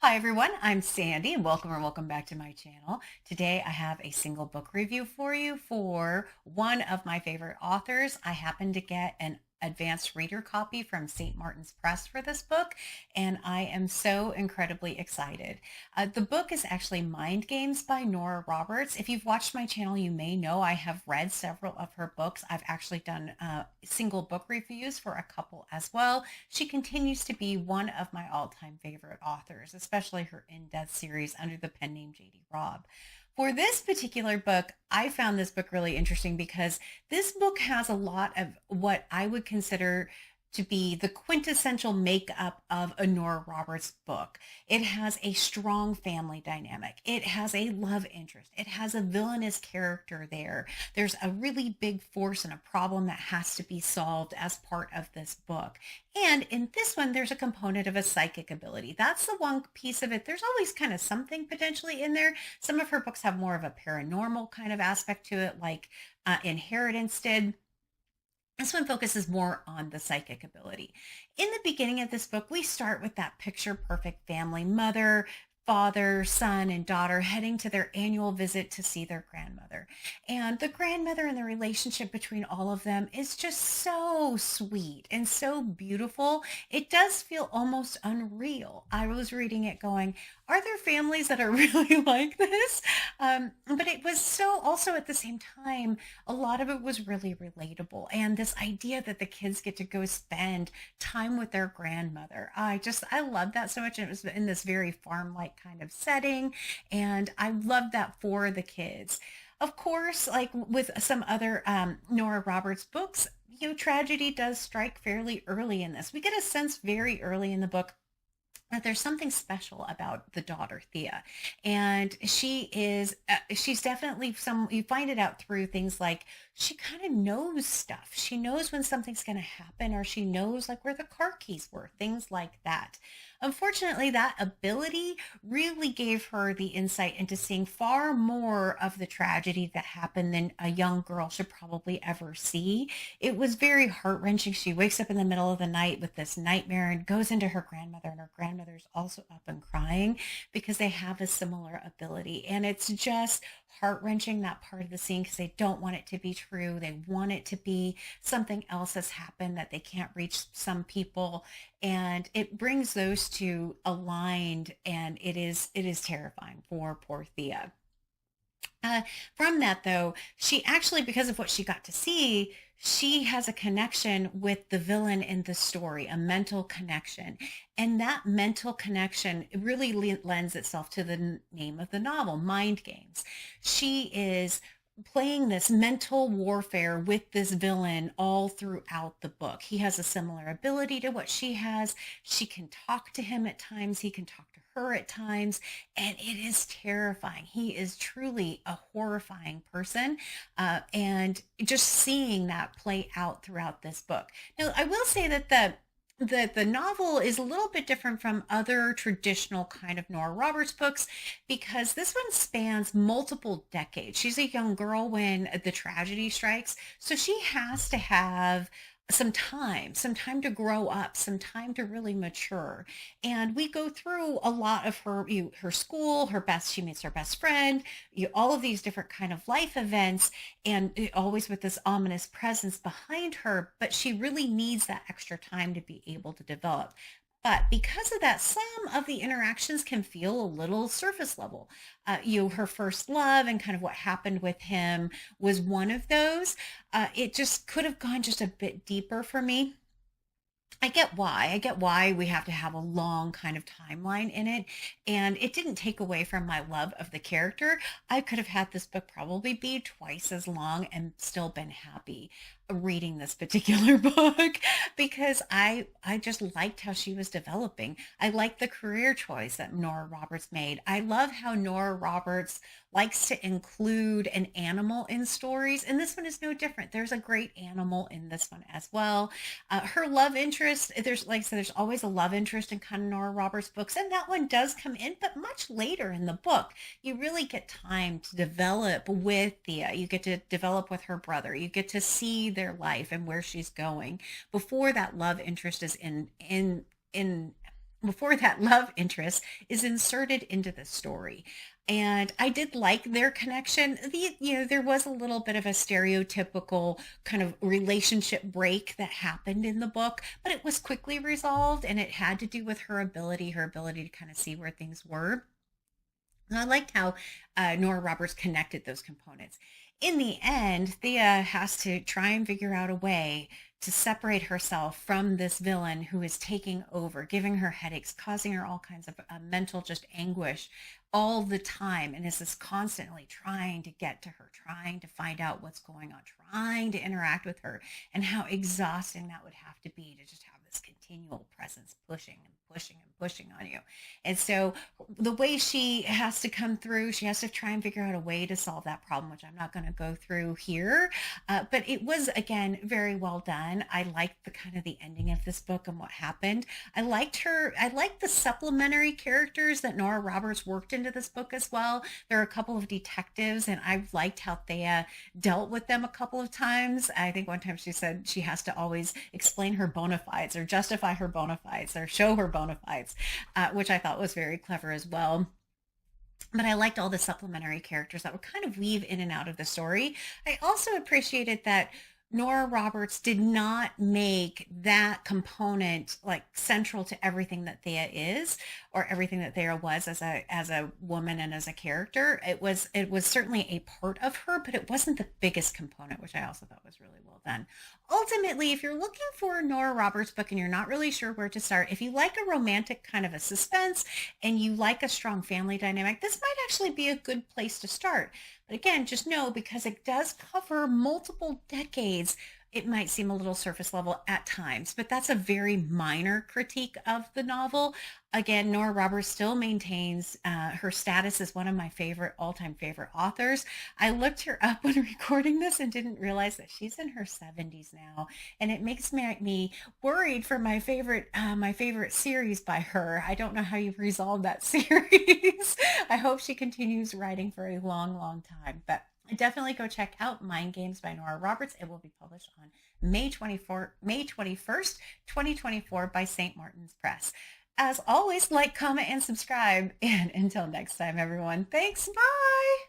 Hi everyone, I'm Sandy and welcome back to my channel. Today I have a single book review for you for one of my favorite authors. I happened to get an advanced reader copy from St. Martin's Press for this book, and I am so incredibly excited. The book is actually Mind Games by Nora Roberts. If you've watched my channel, you may know I have read several of her books. I've actually done single book reviews for a couple as well. She continues to be one of my all-time favorite authors, especially her in-depth series under the pen name J.D. Robb. For this particular book, I found this book really interesting because this book has a lot of what I would consider to be the quintessential makeup of a Nora Roberts book. It has a strong family dynamic. It has a love interest. It has a villainous character there. There's a really big force and a problem that has to be solved as part of this book. And in this one, there's a component of a psychic ability. That's the one piece of it. There's always kind of something potentially in there. Some of her books have more of a paranormal kind of aspect to it, like Inheritance did. This one focuses more on the psychic ability. In the beginning of this book, we start with that picture perfect family, mother, father, son, and daughter heading to their annual visit to see their grandmother. And the grandmother and the relationship between all of them is just so sweet and so beautiful. It does feel almost unreal. I was reading it going, are there families that are really like this? But it was so also at the same time, a lot of it was really relatable. And this idea that the kids get to go spend time with their grandmother. I love that so much. And it was in this very farm-like kind of setting. And I love that for the kids. Of course, like with some other Nora Roberts books, tragedy does strike fairly early in this. We get a sense very early in the book that there's something special about the daughter Thea, and she's definitely some, you find it out through things like she kind of knows stuff. She knows when something's going to happen, or she knows like where the car keys were, things like that. Unfortunately, that ability really gave her the insight into seeing far more of the tragedy that happened than a young girl should probably ever see. It was very heart-wrenching. She wakes up in the middle of the night with this nightmare and goes into her grandmother, and her grandmother's also up and crying because they have a similar ability. And it's just heart-wrenching, that part of the scene, because they don't want it to be true. They want it to be something else that's happened, that they can't reach some people. And it brings those two aligned, and it is terrifying for poor Thea. Uh, from that, though, she actually, because of what she got to see, she has a connection with the villain in the story, a mental connection. And that mental connection really lends itself to the name of the novel, Mind Games. She is playing this mental warfare with this villain all throughout the book. He has a similar ability to what she has. She can talk to him at times. He can talk to her at times, and it is terrifying. He is truly a horrifying person, and just seeing that play out throughout this book. Now, I will say that the novel is a little bit different from other traditional kind of Nora Roberts books, because this one spans multiple decades. She's a young girl when the tragedy strikes, so she has to have some time to grow up, some time to really mature. And we go through a lot of her school, she meets her best friend, all of these different kind of life events, and always with this ominous presence behind her, but she really needs that extra time to be able to develop. But because of that, some of the interactions can feel a little surface level. Her first love and kind of what happened with him was one of those. It just could have gone just a bit deeper for me. I get why. I get why we have to have a long kind of timeline in it. And it didn't take away from my love of the character. I could have had this book probably be twice as long and still been happy reading this particular book, because I just liked how she was developing. I liked the career choice that Nora Roberts made. I love how Nora Roberts likes to include an animal in stories, and this one is no different. There's a great animal in this one as well. Her love interest, there's, like I said, there's always a love interest in kind of Nora Roberts books, and that one does come in, but much later in the book. You really get time to develop with Thea. You get to develop with her brother. You get to see their life and where she's going before that love interest is in before that love interest is inserted into the story. And I did like their connection. There was a little bit of a stereotypical kind of relationship break that happened in the book, but it was quickly resolved, and it had to do with her ability to kind of see where things were. And I liked how Nora Roberts connected those components. In the end, Thea has to try and figure out a way to separate herself from this villain who is taking over, giving her headaches, causing her all kinds of mental just anguish all the time. And is this constantly trying to get to her, trying to find out what's going on, trying to interact with her, and how exhausting that would have to be to just have this continual presence pushing and pushing and pushing on you. And so the way she has to come through, she has to try and figure out a way to solve that problem, which I'm not going to go through here. But it was, again, very well done. I liked the kind of the ending of this book and what happened. I liked the supplementary characters that Nora Roberts worked into this book as well. There are a couple of detectives, and I liked how Thea dealt with them a couple of times. I think one time she said she has to always explain her bona fides or justify her bona fides or show her bona fides, which I thought was very clever as well. But I liked all the supplementary characters that would kind of weave in and out of the story. I also appreciated that Nora Roberts did not make that component like central to everything that Thea is, or everything that Thea was as a woman and as a character. It was certainly a part of her, but it wasn't the biggest component, which I also thought was really well done. Ultimately, if you're looking for a Nora Roberts book and you're not really sure where to start, if you like a romantic kind of a suspense and you like a strong family dynamic, this might actually be a good place to start. But again, just know, because it does cover multiple decades, it might seem a little surface level at times, but that's a very minor critique of the novel. Again, Nora Roberts still maintains her status as one of my all-time favorite authors. I looked her up when recording this and didn't realize that she's in her 70s now, and it makes me worried for my favorite series by her. I don't know how you've resolved that series. I hope she continues writing for a long, long time, but definitely go check out Mind Games by Nora Roberts. It will be published on May 21st, 2024 by St. Martin's Press. As always, like, comment, and subscribe. And until next time, everyone, thanks. Bye.